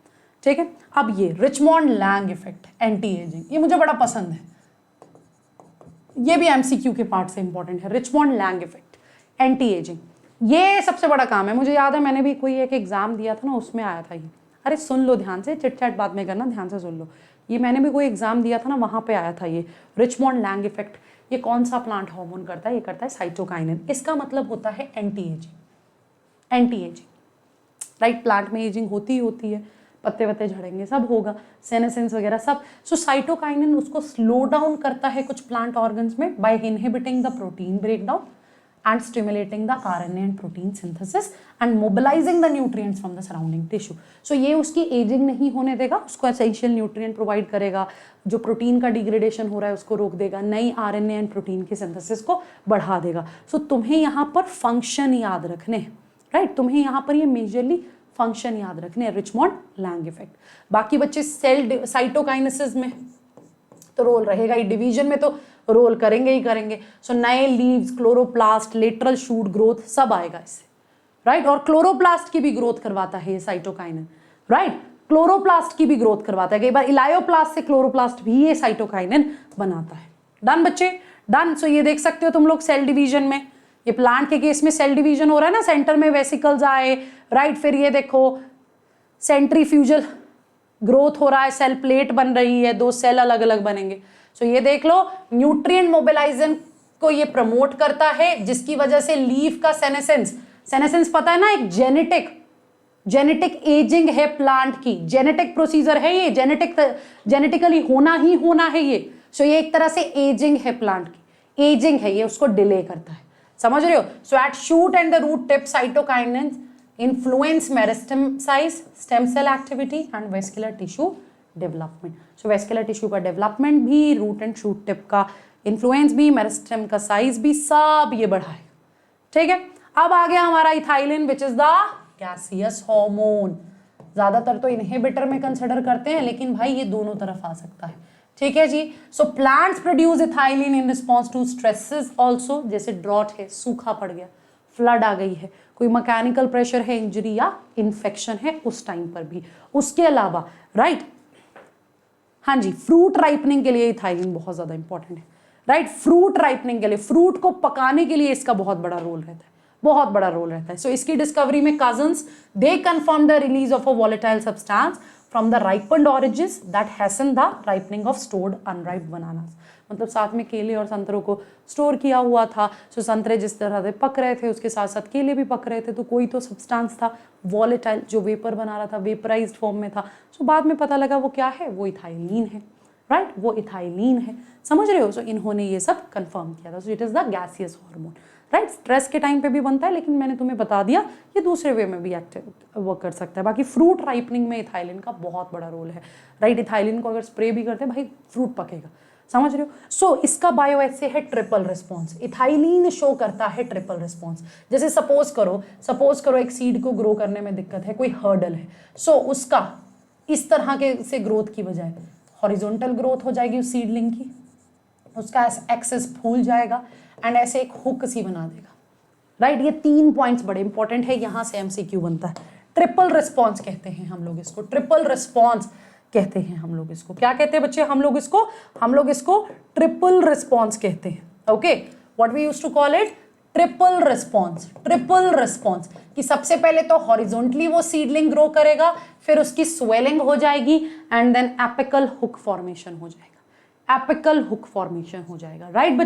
ठीक है? अब ये रिचमोंड लैंग इफेक्ट, एंटी एजिंग, ये मुझे बड़ा पसंद है, ये भी एमसीक्यू के पार्ट से इंपॉर्टेंट है। रिचमोंड लैंग इफेक्ट, एंटी एजिंग, ये सबसे बड़ा काम है। मुझे याद है मैंने भी कोई एक एग्जाम दिया था ना, उसमें आया था ये। अरे सुन लो ध्यान से, चिट चैट बाद में करना, ध्यान से सुन लो। ये मैंने भी कोई एग्जाम दिया था ना, वहाँ पे आया था ये रिचमोंड लैंग इफेक्ट। ये कौन सा प्लांट हार्मोन करता है? ये करता है साइटोकाइनिन। इसका मतलब होता है anti ageing, anti ageing, right. Plant में एजिंग होती ही होती है, पत्ते वत्ते झड़ेंगे, सब होगा, सेनेसेंस वगैरह सब। सो साइटोकाइनिन उसको स्लो डाउन करता है कुछ प्लांट ऑर्गन्स में by inhibiting the protein breakdown and stimulating the RNA and protein synthesis and mobilizing the nutrients from the surrounding tissue. So ये उसकी एजिंग नहीं होने देगा, उसको एसेंशियल न्यूट्रिएंट प्रोवाइड करेगा, जो प्रोटीन का डिग्रेडेशन हो रहा है उसको रोक देगा, नई RNA एंड प्रोटीन की सिंथेसिस को बढ़ा देगा। सो तुम्हें यहाँ पर फंक्शन याद रखने, राइट, तुम्हें यहाँ पर ये मेजरली फंक्शन याद रखने, रिचमोंड लैंग इफेक्ट। बाकी बच्चे सेल साइटोकाइनेसिस में तो रोल रहेगा ही, डिवीजन में तो रोल करेंगे ही करेंगे। सो नए leaves, chloroplast, lateral shoot growth सब आएगा इससे, राइट। और क्लोरोप्लास्ट की भी ग्रोथ करवाता है ये साइटोकाइनिन, राइट, क्लोरोप्लास्ट की भी ग्रोथ करवाता है। कई बार इलायोप्लास्ट से क्लोरोप्लास्ट भी ये साइटोकाइनिन बनाता है। डन बच्चे, डन। सो ये देख सकते हो तुम लोग सेल डिवीजन में, ये प्लांट के केस में सेल डिवीजन हो रहा है ना, सेंटर में वेसिकल्स आए, राइट। फिर ये देखो सेंट्रीफ्यूजल ग्रोथ हो रहा है, सेल प्लेट बन रही है, दो सेल अलग अलग बनेंगे। सो ये देख लो, न्यूट्रिएंट मोबिलाइजेशन को ये प्रमोट करता है, जिसकी वजह से लीफ का सेनेसेंस, सेनेसेंस पता है ना, एक जेनेटिक एजिंग है प्लांट की, जेनेटिक प्रोसीजर है ये, जेनेटिकली होना ही होना है ये। सो ये एक तरह से एजिंग है प्लांट की, एजिंग है ये, उसको डिले करता है, समझ रहे हो। So at shoot and the root tip cytokinin influence meristem size, stem cell activity and vascular tissue development. So vascular tissue का डेवलपमेंट भी, रूट एंड शूट टिप का इन्फ्लुएंस भी, मेरिस्टेम का साइज भी, सब ये बढ़ाए, ठीक है। अब आ गया हमारा ethylene which is the gaseous hormone. ज्यादातर तो इनहिबिटर में कंसिडर करते हैं, लेकिन भाई ये दोनों तरफ आ सकता है, ठीक है जी। So plants produce ethylene in response to stresses also, जैसे ड्रॉट है, सूखा पड़ गया, फ्लड आ गई है, कोई मैकेनिकल प्रेशर है, इंजरी या इन्फेक्शन है, उस टाइम पर भी। उसके अलावा, राइट, हाँ जी, फ्रूट राइपनिंग के लिए इथाइलिन बहुत ज्यादा इंपॉर्टेंट है, राइट। फ्रूट राइपनिंग के लिए, फ्रूट को पकाने के लिए इसका बहुत बड़ा रोल रहता है, बहुत बड़ा रोल रहता है। सो इसकी डिस्कवरी में Cousins they confirm the release of a volatile substance from the ripened oranges that hasten the ripening of stored unripe bananas. मतलब साथ में केले और संतरों को स्टोर किया हुआ था। सो संतरे जिस तरह से पक रहे थे, उसके साथ साथ केले भी पक रहे थे, तो कोई तो सब्सटेंस था वॉलेटाइल जो वेपर बना रहा था, वेपराइज्ड फॉर्म में था। सो बाद में पता लगा वो क्या है, वो इथाइलिन है, राइट, वो इथाइलिन है, समझ रहे हो। सो इन्होंने ये सब कंफर्म किया था। So it is the gaseous hormone, right. Stress के टाइम पे भी बनता है, लेकिन मैंने तुम्हें बता दिया ये दूसरे वे में भी एक्टिव वर्क कर सकता है। बाकी फ्रूट राइपनिंग में इथाइलिन का बहुत बड़ा रोल है, राइट। इथाइलिन को अगर स्प्रे भी करते हैं, भाई फ्रूट पकेगा, समझ रहे हो। सो इसका बायो ऐसे है ट्रिपल रिस्पॉन्स, इथाइलिन शो करता है ट्रिपल रिस्पॉन्स। जैसे सपोज करो एक सीड को ग्रो करने में दिक्कत है, कोई हर्डल है, सो उसका इस तरह के से ग्रोथ की बजाय हॉरिजॉन्टल ग्रोथ हो जाएगी उस सीडलिंग की, उसका एक्सेस फूल जाएगा एंड ऐसे एक हुक सी बना देगा, राइट। ये 3 पॉइंट्स बड़े इंपॉर्टेंट है, यहां से एमसीक्यू बनता है। ट्रिपल रिस्पॉन्स कहते हैं हम लोग इसको, ट्रिपल रिस्पॉन्स कहते हैं हम लोग इसको। क्या कहते हैं बच्चे हम लोग इसको ट्रिपल रिस्पॉन्स कहते हैं। Okay, what we used to call it, triple response. कि सबसे पहले तो हॉरिजॉन्टली वो सीडलिंग ग्रो करेगा, फिर उसकी स्वेलिंग हो जाएगी and then apical hook formation हो जाएगा, राइट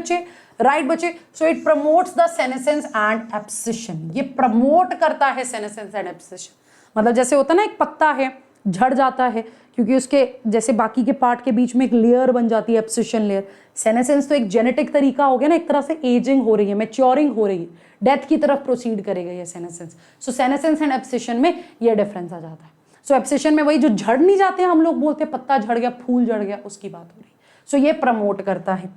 बच्चे। So it promotes the senescence and abscission. ये प्रमोट करता है सेनेसेंस एंड एब्सिशन। मतलब जैसे होता है ना, एक पत्ता है झड़ जाता है क्योंकि उसके जैसे बाकी के पार्ट के बीच में एक लेयर बन जाती है, एब्सिशन लेयर। सेनेसेंस तो एक जेनेटिक तरीका हो गया ना, एक तरह से एजिंग हो रही है, मैच्योरिंग हो रही है, डेथ की तरफ प्रोसीड करेगा ये senescence. So senescence and abscission में ये डिफरेंस आ जाता है। सो एब्सिशन में वही जो झड़ नहीं जाते हैं, हम लोग बोलते हैं पत्ता झड़ गया, फूल झड़ गया, उसकी बात हो रही है। सो ये प्रमोट करता है,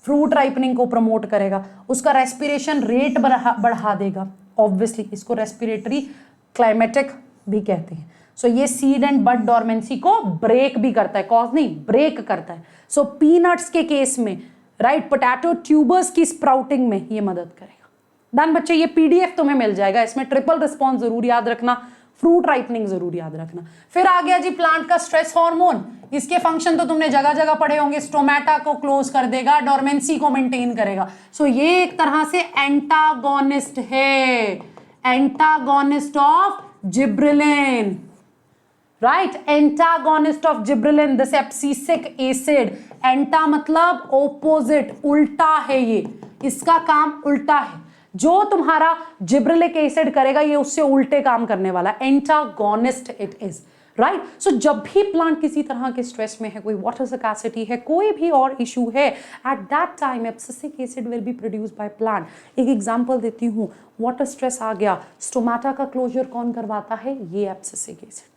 फ्रूट राइपनिंग को प्रमोट करेगा, उसका रेस्पिरेशन रेट बढ़ा देगा। ऑब्वियसली इसको रेस्पिरेटरी क्लाइमेटिक भी कहते हैं। सो ये सीड एंड बड डॉर्मेंसी को ब्रेक भी करता है, कॉज नहीं, ब्रेक करता है। सो पीनट्स के केस में, राइट, पोटैटो ट्यूबर्स की स्प्राउटिंग में ये मदद करेगा। डन बच्चे, ये पीडीएफ तुम्हें मिल जाएगा, इसमें ट्रिपल रिस्पॉन्स जरूर याद रखना, फ्रूट राइपनिंग जरूर याद रखना। फिर आ गया जी प्लांट का स्ट्रेस हार्मोन। इसके फंक्शन तो तुमने जगह जगह पढ़े होंगे। स्टोमेटा को क्लोज कर देगा, डॉर्मेंसी को मेंटेन करेगा। सो ये एक तरह से एंटागोनिस्ट है, antagonist of gibberellin, right, antagonist of gibberellin, this abscisic acid, anta मतलब ऑपोजिट, उल्टा है ये, इसका काम उल्टा है, जो तुम्हारा जिब्रेलिक एसिड करेगा ये उससे उल्टे काम करने वाला, एंटागोनिस्ट इट इज, राइट। सो जब भी प्लांट किसी तरह के स्ट्रेस में है, कोई वाटर स्कैसिटी है, कोई भी और इशू है, at that time abscisic acid will be produce by plant. एक एग्जांपल देती हूँ, वाटर स्ट्रेस आ गया, स्टोमेटा का क्लोजर कौन करवाता है, ये एब्सिसिक एसिड,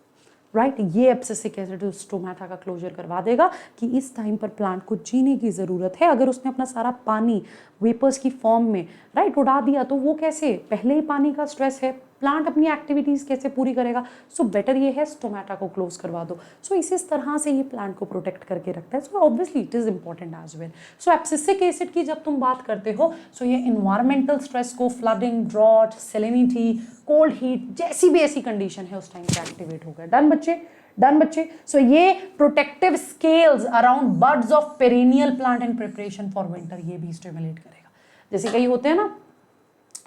राइट, ये एब्सिसिक एसिड स्टोमेटा का क्लोजर करवा देगा कि इस टाइम पर प्लांट को जीने की ज़रूरत है। अगर उसने अपना सारा पानी वेपर्स की फॉर्म में राइट उड़ा दिया तो वो कैसे, पहले ही पानी का स्ट्रेस है, प्लांट अपनी एक्टिविटीज़ कैसे पूरी करेगा। सो बेटर ये है स्टोमेटा को क्लोज करवा दो। सो इस तरह से ये प्लांट को प्रोटेक्ट करके रखता है। So obviously it is important as well. So abscisic acid की जब तुम बात करते हो, सो ये इन्वायरमेंटल स्ट्रेस को, flooding, drought, salinity, cold heat, जैसी भी ऐसी कंडीशन है उस टाइम पे एक्टिवेट हो गया। डन बच्चे, डन बच्चे। सो ये protective scales around buds of perennial plant in preparation for winter, ये भी स्टिमुलेट करेगा। जैसे कई होते हैं ना,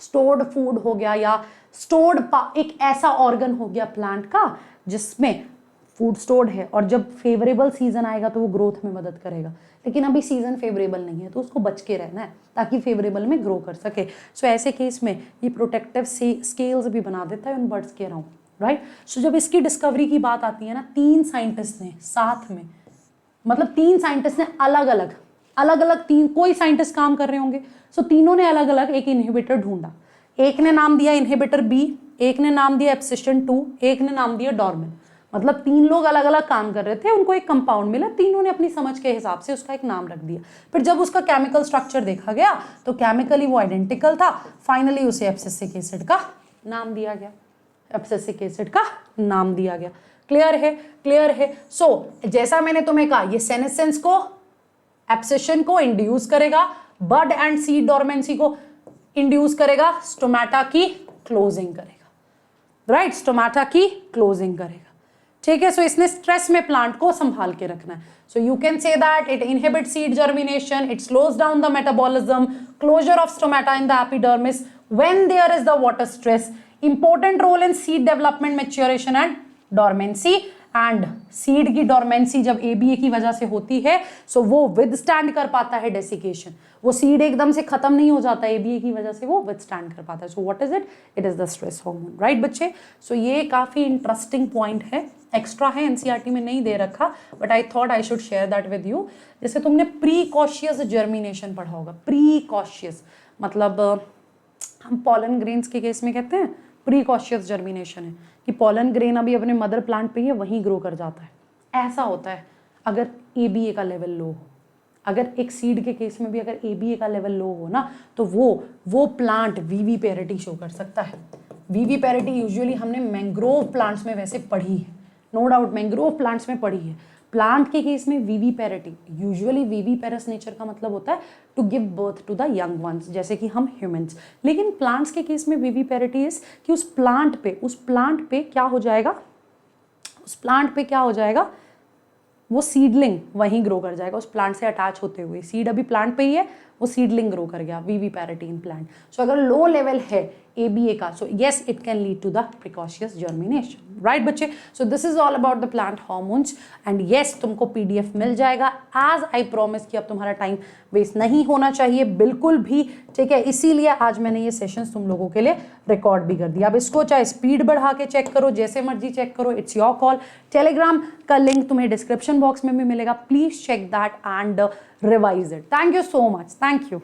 स्टोर्ड फूड हो गया या स्टोर्ड एक ऐसा ऑर्गन हो गया प्लांट का जिसमें फूड स्टोर्ड है और जब फेवरेबल सीजन आएगा तो वो ग्रोथ में मदद करेगा, लेकिन अभी सीजन फेवरेबल नहीं है तो उसको बच के रहना है ताकि फेवरेबल में ग्रो कर सके। सो ऐसे केस में ये प्रोटेक्टिव स्केल्स भी बना देता है उन बर्ड्स के अराउंड, राइट। सो जब इसकी डिस्कवरी की बात आती है ना, 3 साइंटिस्ट ने साथ में, मतलब 3 साइंटिस्ट ने अलग अलग 3 कोई साइंटिस्ट काम कर रहे होंगे। सो तीनों ने अलग अलग एक इनहिबिटर ढूंढा। एक ने नाम दिया इनहिबिटर बी, एक ने नाम दिया एब्सिशन 2, एक ने नाम दिया डॉर्मिन। मतलब 3 लोग अलग अलग काम कर रहे थे, उनको एक कंपाउंड मिला, तीनों ने अपनी समझ के हिसाब से उसका एक नाम रख दिया। फिर जब उसका केमिकल स्ट्रक्चर देखा गया तो केमिकली वो आइडेंटिकल था। फाइनली उसे एब्सिसिक एसिड का नाम दिया गया, एब्सिसिक एसिड का नाम दिया गया। क्लियर है, क्लियर है। सो जैसा मैंने तुम्हें कहा, ये सेनेसेंस को, एब्सिशन को इंड्यूस करेगा, बड एंड सीड डोरमेंसी को इंड्यूस करेगा, स्टोमेटा की क्लोजिंग करेगा, राइट, स्टोमेटा की क्लोजिंग करेगा। ठीक है। सो इसने स्ट्रेस में प्लांट को संभाल के रखना है। So you can say that it inhibit seed germination, it slows down the metabolism, closure of stomata in the epidermis when there is the water stress, important role in seed development, maturation and dormancy. And seed की डोरमेंसी जब ABA की वजह से होती है, सो वो विदस्टैंड कर पाता है डेसिकेशन। वो सीड एकदम से खत्म नहीं हो जाता, ABA की वजह से वो विदस्टैंड कर पाता है। सो what is it, it is the stress hormone, right बच्चे। सो ये काफी इंटरेस्टिंग पॉइंट है, एक्स्ट्रा है, NCERT में नहीं दे रखा, but I thought I should share that with you. जैसे तुमने प्रीकॉशियस जर्मिनेशन पढ़ा होगा, प्रीकॉशियस मतलब हम पॉलन ग्रेन्स के केस में कहते हैं प्रीकॉशियस जर्मिनेशन है कि पॉलन ग्रेन अभी अपने मदर प्लांट पे ही है, वहीं ग्रो कर जाता है। ऐसा होता है अगर ABA का लेवल लो हो, अगर एक सीड के केस में भी अगर ABA का लेवल लो हो ना, तो वो प्लांट विविपेरिटी शो कर सकता है। विविपेरिटी यूजुअली हमने मैंग्रोव प्लांट्स में वैसे पढ़ी है, नो डाउट मैंग्रोव प्लांट्स में पढ़ी है। प्लांट के केस में विविपेरिटी, यूजुअली विविपेरस नेचर का मतलब होता है to give birth to the young ones, जैसे कि हम ह्यूमंस। लेकिन प्लांट्स के केस में विविपेरिटी इज कि उस प्लांट पे क्या हो जाएगा, उस प्लांट पे क्या हो जाएगा, वो सीडलिंग वहीं ग्रो कर जाएगा, उस प्लांट से अटैच होते हुए। सीड अभी प्लांट पे ही है, वो सीडलिंग ग्रो कर गया, विविपेरिटी इन प्लांट। सो अगर लो लेवल है ABA का, so yes it can lead to the precocious germination, right बच्चे। So this is all about the plant hormones and yes तुमको PDF मिल जाएगा एज आई प्रॉमिस कि अब तुम्हारा टाइम वेस्ट नहीं होना चाहिए बिल्कुल भी, ठीक है। इसीलिए आज मैंने ये सेशंस तुम लोगों के लिए रिकॉर्ड भी कर दिया। अब इसको चाहे स्पीड बढ़ा के चेक करो, जैसे मर्जी चेक करो, इट्स योर कॉल। टेलीग्राम का लिंक तुम्हें डिस्क्रिप्शन बॉक्स में भी मिलेगा, please check that and revise it. Thank you so much, thank you.